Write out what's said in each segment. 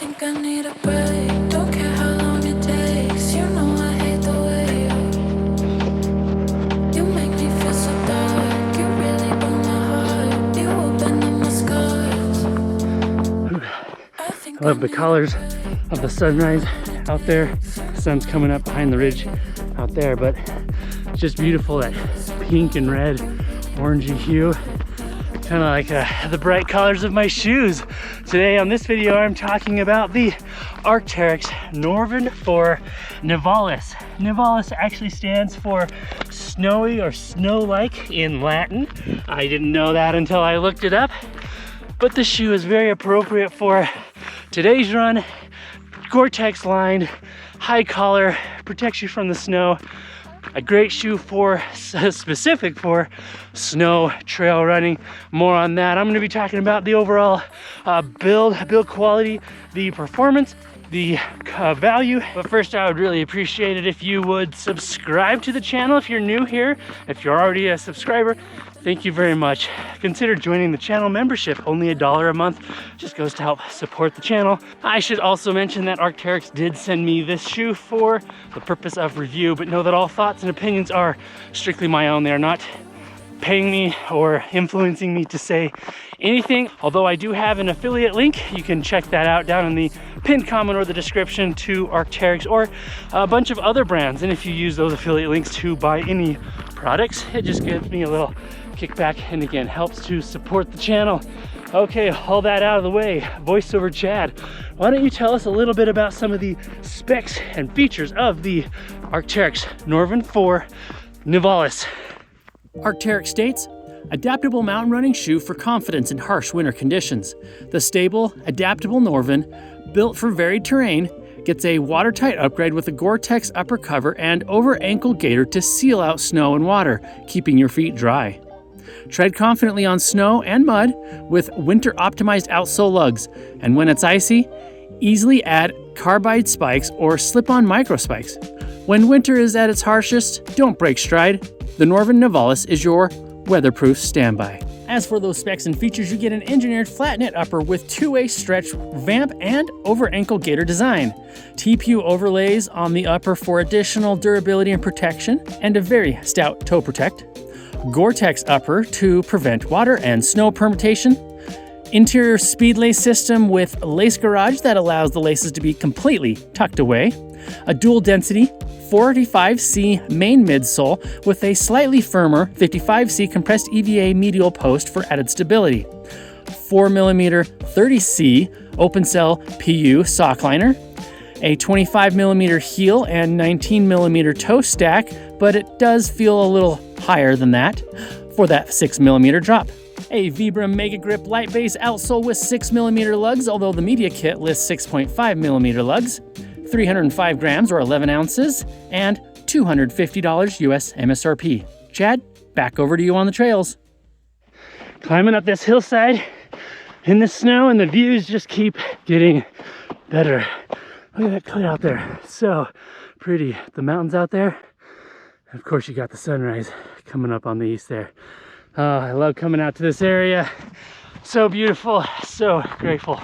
think I need a break. Don't care how long it takes. You know I hate the way you make me feel so dark. You really broke my heart. You opened up my scars. I love the colors of the sunrise out there. The sun's coming up behind the ridge out there, but it's just beautiful, that pink and red orangey hue. Kind of like the bright colors of my shoes. Today on this video, I'm talking about the Arc'teryx Norvan for Nivalis. Nivalis actually stands for snowy or snow-like in Latin. I didn't know that until I looked it up, but the shoe is very appropriate for today's run. Gore-Tex lined, high collar, protects you from the snow. A great shoe for specific for snow trail running. More on that. I'm going to be talking about the overall build quality, the performance, the value. But first, I would really appreciate it if you would subscribe to the channel if you're new here. If you're already a subscriber, thank you very much. Consider joining the channel membership. Only $1 a month just goes to help support the channel. I should also mention that Arc'teryx did send me this shoe for the purpose of review, but know that all thoughts and opinions are strictly my own. They are not paying me or influencing me to say anything. Although I do have an affiliate link, you can check that out down in the pinned comment or the description to Arc'teryx or a bunch of other brands. And if you use those affiliate links to buy any products, it just gives me a little kickback and again helps to support the channel. Okay, all that out of the way, voiceover Chad, why don't you tell us a little bit about some of the specs and features of the Arc'teryx Norvan for Nivalis? Arc'teryx states, adaptable mountain running shoe for confidence in harsh winter conditions. The stable, adaptable Norvan, built for varied terrain, gets a watertight upgrade with a Gore-Tex upper cover and over-ankle gaiter to seal out snow and water, keeping your feet dry. Tread confidently on snow and mud with winter-optimized outsole lugs, and when it's icy, easily add carbide spikes or slip-on micro spikes. When winter is at its harshest, don't break stride. The Norvan Nivalis is your weatherproof standby. As for those specs and features, you get an engineered flat knit upper with two-way stretch vamp and over-ankle gaiter design. TPU overlays on the upper for additional durability and protection, and a very stout toe protect. Gore-Tex upper to prevent water and snow permutation. Interior speed lace system with lace garage that allows the laces to be completely tucked away. A dual density 45C main midsole with a slightly firmer 55C compressed EVA medial post for added stability. 4mm 30C open cell PU sock liner. A 25mm heel and 19mm toe stack, but it does feel a little higher than that for that 6mm drop. A Vibram Mega Grip light base outsole with 6mm lugs, although the media kit lists 6.5mm lugs. 305 grams or 11 ounces, and $250 US MSRP. Chad, back over to you on the trails. Climbing up this hillside in the snow, and the views just keep getting better. Look at that cloud out there, so pretty. The mountains out there, and of course you got the sunrise coming up on the east there. Oh, I love coming out to this area. So beautiful, so grateful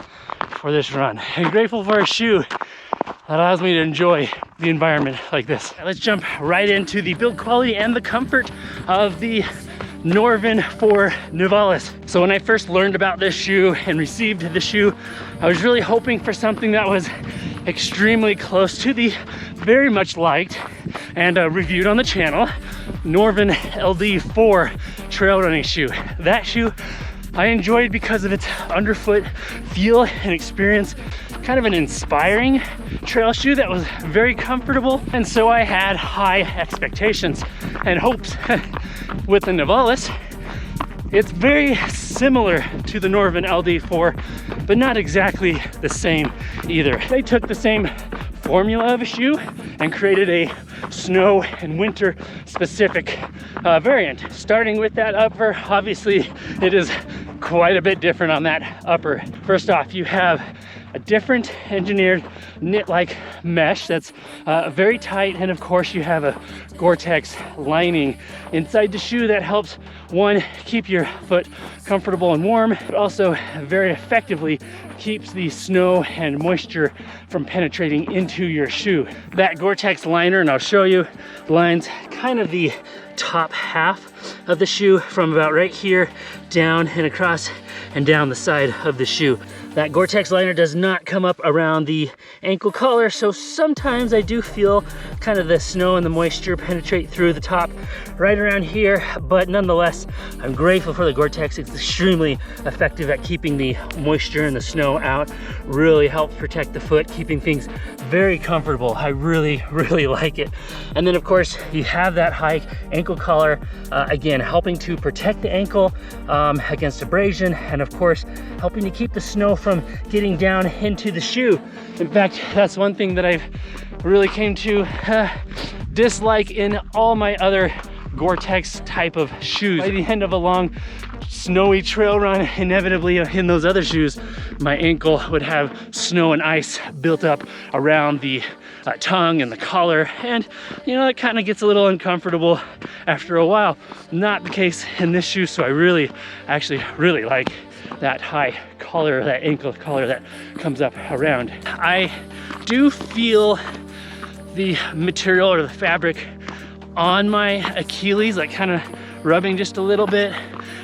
for this run, and grateful for a shoe that allows me to enjoy the environment like this. Let's jump right into the build quality and the comfort of the Norvan for Nivalis. So when I first learned about this shoe and received the shoe, I was really hoping for something that was extremely close to the very much liked and reviewed on the channel Norvan LD4 trail running shoe. That shoe I enjoyed because of its underfoot feel and experience. Kind of an inspiring trail shoe that was very comfortable, and so I had high expectations and hopes with the Nivalis. It's very similar to the Norvan LD4, but not exactly the same either. They took the same formula of a shoe and created a snow and winter specific variant. Starting with that upper, obviously it is quite a bit different on that upper. First off, you have a different engineered knit-like mesh that's very tight, and of course you have a Gore-Tex lining inside the shoe that helps, one, keep your foot comfortable and warm, but also very effectively keeps the snow and moisture from penetrating into your shoe. That Gore-Tex liner, and I'll show you, lines kind of the top half of the shoe from about right here down and across and down the side of the shoe. That Gore-Tex liner does not come up around the ankle collar, so sometimes I do feel kind of the snow and the moisture penetrate through the top right around here, but nonetheless, I'm grateful for the Gore-Tex. It's extremely effective at keeping the moisture and the snow out. Really helps protect the foot, keeping things very comfortable. I really, really like it. And then of course, you have that high ankle collar, again, helping to protect the ankle against abrasion, and of course, helping to keep the snow from getting down into the shoe. In fact, that's one thing that I've really came to dislike in all my other Gore-Tex type of shoes. By the end of a long snowy trail run, inevitably in those other shoes, my ankle would have snow and ice built up around the tongue and the collar, and you know, it kind of gets a little uncomfortable after a while. Not the case in this shoe, so I actually really like that high collar, that ankle collar that comes up around. I do feel the material or the fabric on my Achilles, like kind of rubbing just a little bit.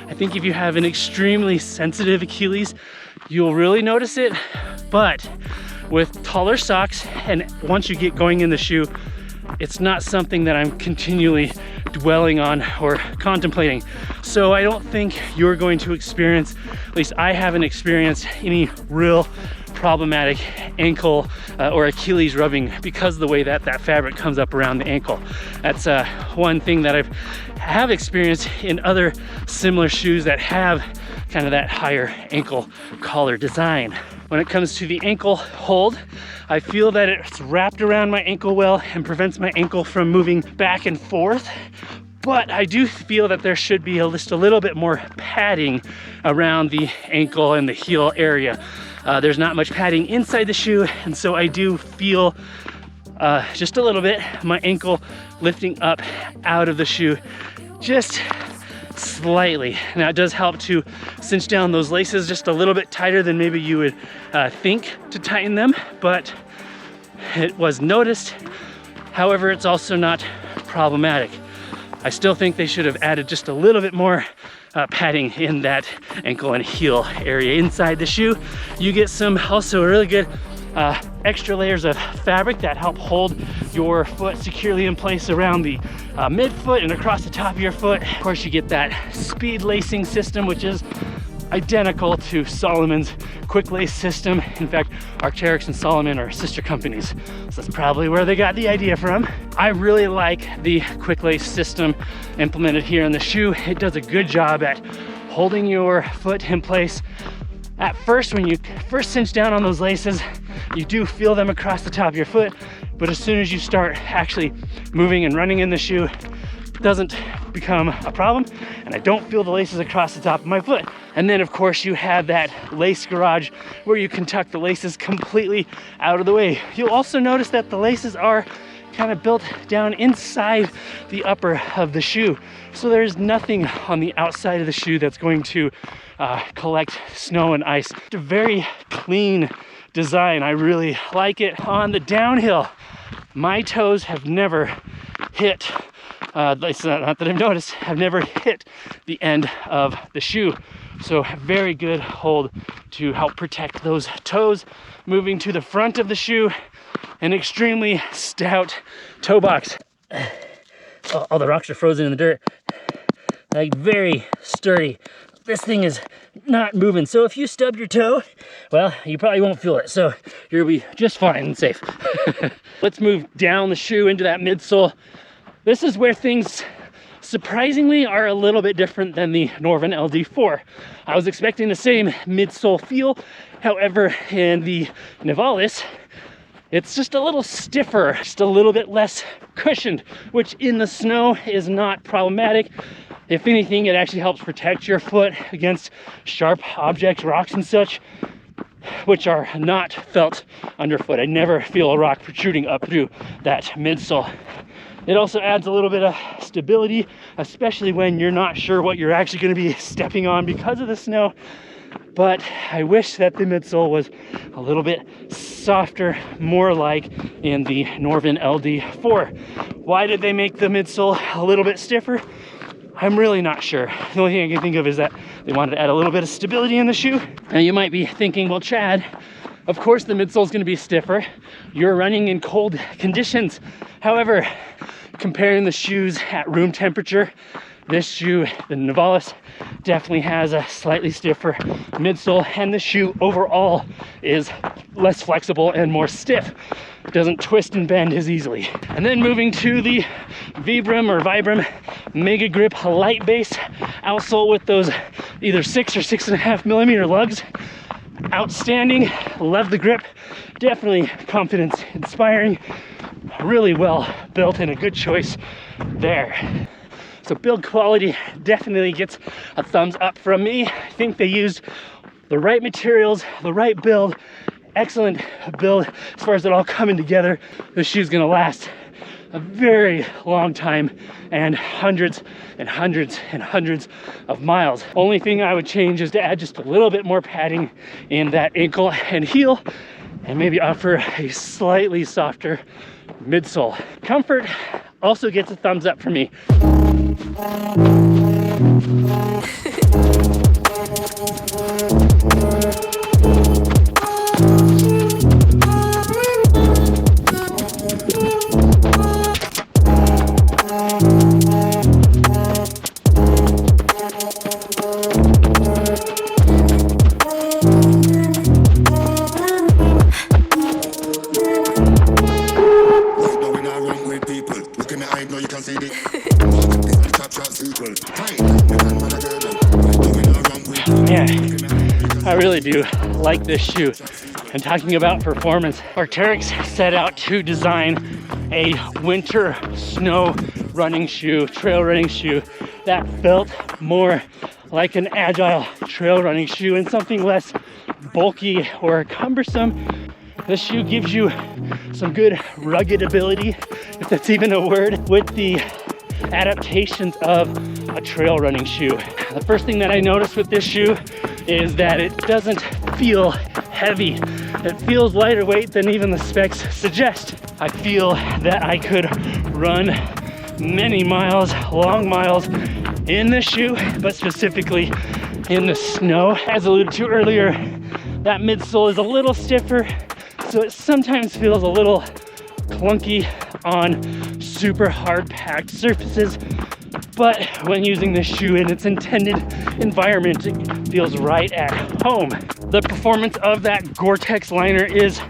I think if you have an extremely sensitive Achilles, you'll really notice it, but with taller socks and once you get going in the shoe, it's not something that I'm continually dwelling on or contemplating. So I don't think you're going to experience, at least I haven't experienced, any real problematic ankle or Achilles rubbing because of the way that that fabric comes up around the ankle. That's one thing that have experienced in other similar shoes that have kind of that higher ankle collar design. When it comes to the ankle hold, I feel that it's wrapped around my ankle well and prevents my ankle from moving back and forth. But I do feel that there should be just a little bit more padding around the ankle and the heel area. There's not much padding inside the shoe, and so I do feel just a little bit my ankle lifting up out of the shoe just slightly. Now it does help to cinch down those laces just a little bit tighter than maybe you would think to tighten them, but it was noticed. However, it's also not problematic. I still think they should have added just a little bit more padding in that ankle and heel area inside the shoe. You get some also really good extra layers of fabric that help hold your foot securely in place around the midfoot and across the top of your foot. Of course, you get that speed lacing system, which is identical to Salomon's quick lace system. In fact, Arc'teryx and Salomon are sister companies, so that's probably where they got the idea from. I really like the quick lace system implemented here in the shoe. It does a good job at holding your foot in place. At first, when you first cinch down on those laces, you do feel them across the top of your foot, but as soon as you start actually moving and running in the shoe, it doesn't become a problem, and I don't feel the laces across the top of my foot. And then of course you have that lace garage where you can tuck the laces completely out of the way. You'll also notice that the laces are kind of built down inside the upper of the shoe, so there's nothing on the outside of the shoe that's going to collect snow and ice. It's a very clean design. I really like it. On the downhill, my toes have never hit, not that I've noticed, have never hit the end of the shoe. So very good hold to help protect those toes. Moving to the front of the shoe, an extremely stout toe box. All the rocks are frozen in the dirt. Like very sturdy. This thing is not moving. So if you stub your toe, well, you probably won't feel it. So you'll be just fine and safe. Let's move down the shoe into that midsole. This is where things surprisingly are a little bit different than the Norvan LD4. I was expecting the same midsole feel. However, in the Nivalis, it's just a little stiffer, just a little bit less cushioned, which in the snow is not problematic. If anything, it actually helps protect your foot against sharp objects, rocks and such. which are not felt underfoot. I never feel a rock protruding up through that midsole. It also adds a little bit of stability, especially when you're not sure what you're actually going to be stepping on because of the snow. But I wish that the midsole was a little bit softer, more like in the Norvan LD4. Why did they make the midsole a little bit stiffer? I'm really not sure. The only thing I can think of is that they wanted to add a little bit of stability in the shoe. Now you might be thinking, well, Chad, of course the midsole is going to be stiffer. You're running in cold conditions. However, comparing the shoes at room temperature, this shoe, the Nivalis, definitely has a slightly stiffer midsole, and the shoe overall is less flexible and more stiff. It doesn't twist and bend as easily. And then moving to the Vibram Mega Grip light base outsole with those either 6 or 6.5 millimeter lugs. Outstanding. Love the grip. Definitely confidence inspiring. Really well built and a good choice there. So build quality definitely gets a thumbs up from me. I think they used the right materials, the right build, excellent build as far as it all coming together. This shoe's gonna last a very long time and hundreds and hundreds and hundreds of miles. Only thing I would change is to add just a little bit more padding in that ankle and heel, and maybe offer a slightly softer midsole. Comfort also gets a thumbs up for me. Man, I really do like this shoe. And talking about performance, Arc'teryx set out to design a winter snow running shoe, trail running shoe that felt more like an agile trail running shoe and something less bulky or cumbersome. This shoe gives you some good rugged ability, if that's even a word, with the adaptations of a trail running shoe. The first thing that I noticed with this shoe is that it doesn't feel heavy. It feels lighter weight than even the specs suggest. I feel that I could run many miles, long miles in this shoe, but specifically in the snow. As alluded to earlier, that midsole is a little stiffer, so it sometimes feels a little clunky on super hard packed surfaces, but when using this shoe in its intended environment, it feels right at home. The performance of that Gore-Tex liner is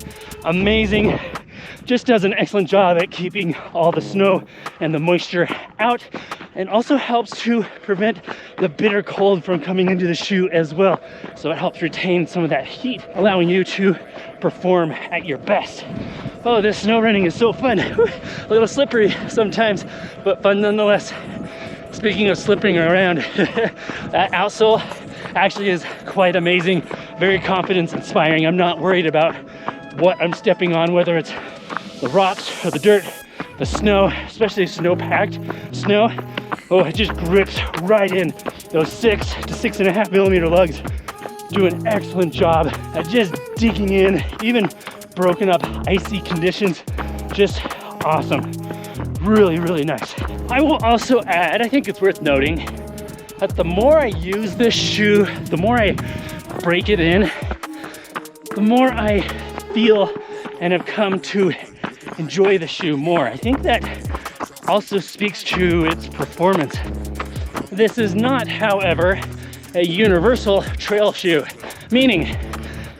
amazing. Just does an excellent job at keeping all the snow and the moisture out, and also helps to prevent the bitter cold from coming into the shoe as well. So it helps retain some of that heat, allowing you to perform at your best. Oh, this snow running is so fun. A little slippery sometimes, but fun nonetheless. Speaking of slipping around, that outsole actually is quite amazing, very confidence inspiring. I'm not worried about what I'm stepping on, whether it's the rocks or the dirt, the snow, especially snow-packed snow. Oh, it just grips right in. Those 6 to 6.5 millimeter lugs do an excellent job at just digging in, even broken up icy conditions. Just awesome. Really, really nice. I will also add, I think it's worth noting, that the more I use this shoe, the more I break it in, the more I feel and have come to enjoy the shoe more. I think that also speaks to its performance. This is not, however, a universal trail shoe, meaning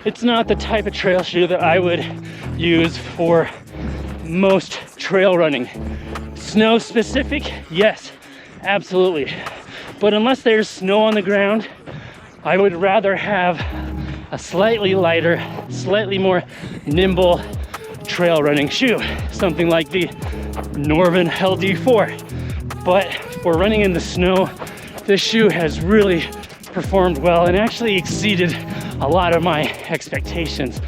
it's not the type of trail shoe that I would use for most trail running. Snow specific, yes, absolutely. But unless there's snow on the ground, I would rather have a slightly lighter, slightly more nimble trail running shoe, something like the Norvan LD4. But for running in the snow, this shoe has really performed well and actually exceeded a lot of my expectations.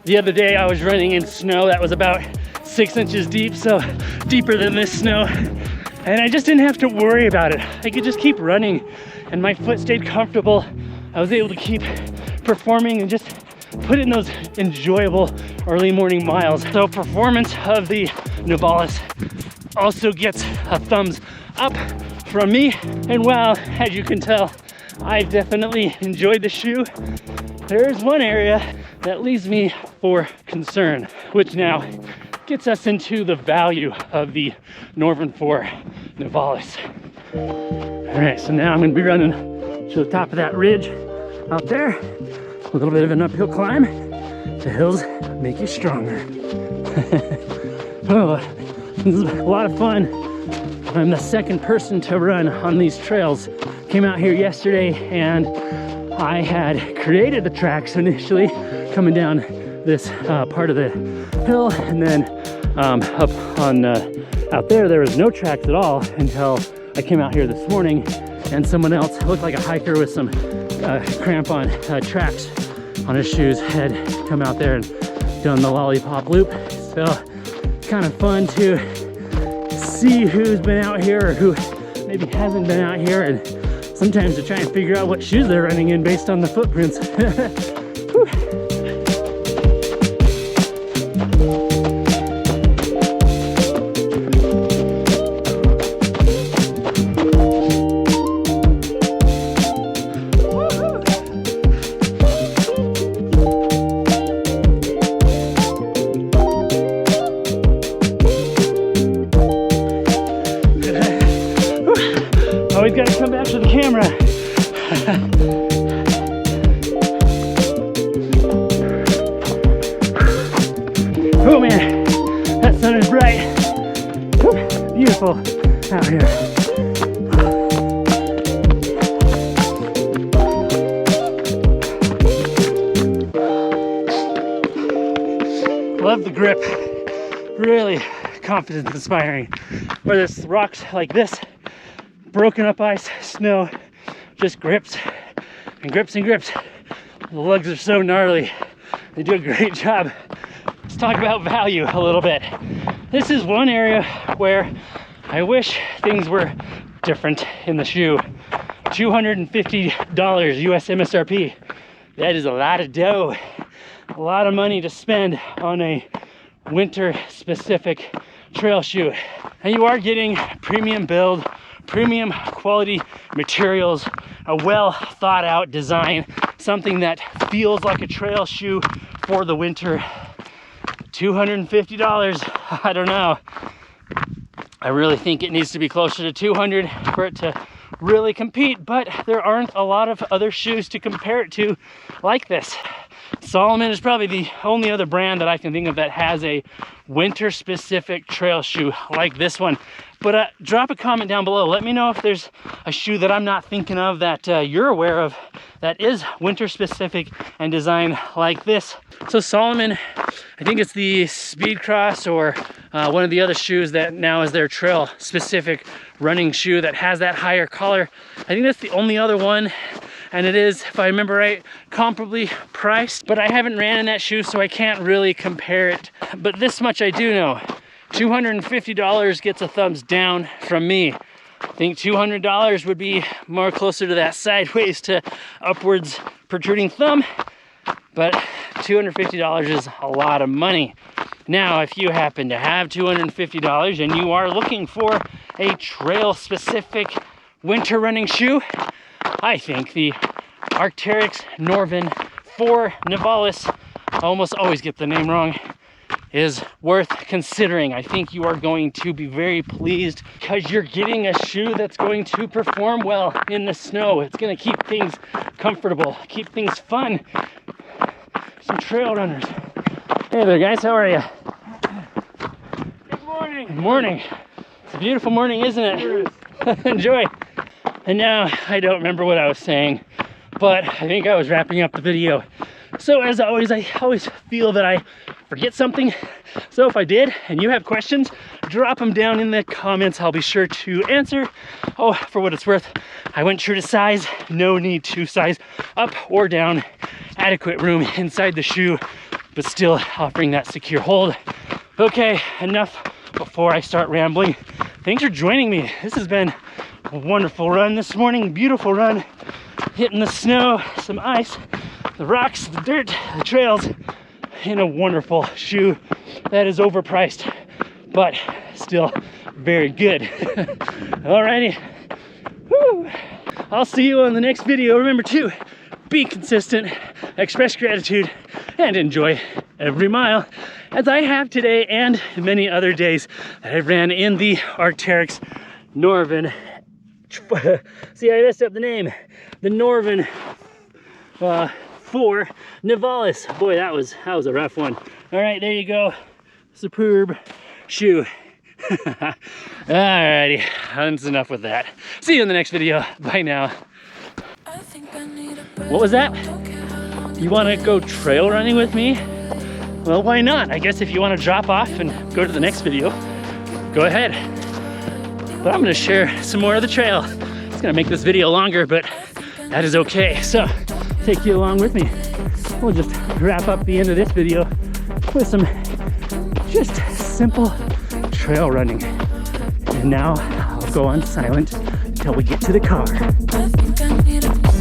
The other day I was running in snow that was about 6 inches deep, so deeper than this snow. And I just didn't have to worry about it. I could just keep running and my foot stayed comfortable. I was able to keep performing and just put in those enjoyable early morning miles. So performance of the Nivalis also gets a thumbs up from me. And while, as you can tell, I definitely enjoyed the shoe, there is one area that leaves me for concern, which now gets us into the value of the Norvan 4 Nivalis. All right, so now I'm gonna be running to the top of that ridge out there. A little bit of an uphill climb. The hills make you stronger. Oh, this is a lot of fun. I'm the second person to run on these trails. Came out here yesterday and I had created the tracks initially coming down this part of the hill, and then up on out there was no tracks at all until I came out here this morning, and someone else looked like a hiker with some crampon tracks on his shoes had come out there and done the lollipop loop. So kind of fun to see who's been out here or who maybe hasn't been out here, and sometimes to try and figure out what shoes they're running in based on the footprints. Always got to come back to the camera. Oh man, that sun is bright. Whew, beautiful out here. Love the grip. Really confidence inspiring. Where there's rocks like this, broken up ice, snow, just grips and grips and grips. The lugs are so gnarly. They do a great job. Let's talk about value a little bit. This is one area where I wish things were different in the shoe. $250 US MSRP. That is a lot of dough. A lot of money to spend on a winter specific trail shoe. And you are getting premium build, premium quality materials, a well thought out design, something that feels like a trail shoe for the winter. $250, I don't know. I really think it needs to be closer to 200 for it to really compete, but there aren't a lot of other shoes to compare it to like this. Salomon is probably the only other brand that I can think of that has a winter specific trail shoe like this one. But drop a comment down below. Let me know if there's a shoe that I'm not thinking of that you're aware of that is winter specific and designed like this. So Salomon, I think it's the Speed Cross or one of the other shoes that now is their trail specific running shoe that has that higher collar. I think that's the only other one. And it is, if I remember right, comparably priced, but I haven't ran in that shoe, so I can't really compare it. But this much I do know, $250 gets a thumbs down from me. I think $200 would be more closer to that sideways to upwards protruding thumb, but $250 is a lot of money. Now, if you happen to have $250 and you are looking for a trail specific winter running shoe, I think the Arc'teryx Norvan 4 Nivalis, I almost always get the name wrong, is worth considering. I think you are going to be very pleased because you're getting a shoe that's going to perform well in the snow. It's going to keep things comfortable, keep things fun. Some trail runners. Hey there guys, how are you? Good morning. Good morning. It's a beautiful morning, isn't it? Enjoy. And now I don't remember what I was saying, but I think I was wrapping up the video. So as always, I always feel that I forget something. So if I did and you have questions, drop them down in the comments. I'll be sure to answer. Oh, for what it's worth, I went true to size. No need to size up or down. Adequate room inside the shoe, but still offering that secure hold. Okay, enough before I start rambling. Thanks for joining me. This has been a wonderful run this morning. Beautiful run. Hitting the snow, some ice, the rocks, the dirt, the trails in a wonderful shoe that is overpriced, but still very good. Alrighty. Woo. I'll see you on the next video. Remember to be consistent, express gratitude, and enjoy every mile, as I have today and many other days that I ran in the Arc'teryx Norvan. See, I messed up the name. The Norvan 4 Nivalis. Boy, that was a rough one. All right, there you go. Superb shoe. Alrighty, that's enough with that. See you in the next video. Bye now. What was that? You want to go trail running with me? Well, why not? I guess if you want to drop off and go to the next video, go ahead. But I'm going to share some more of the trail. It's going to make this video longer, but that is okay. So, take you along with me. We'll just wrap up the end of this video with some just simple trail running. And now I'll go on silent until we get to the car. I think I need a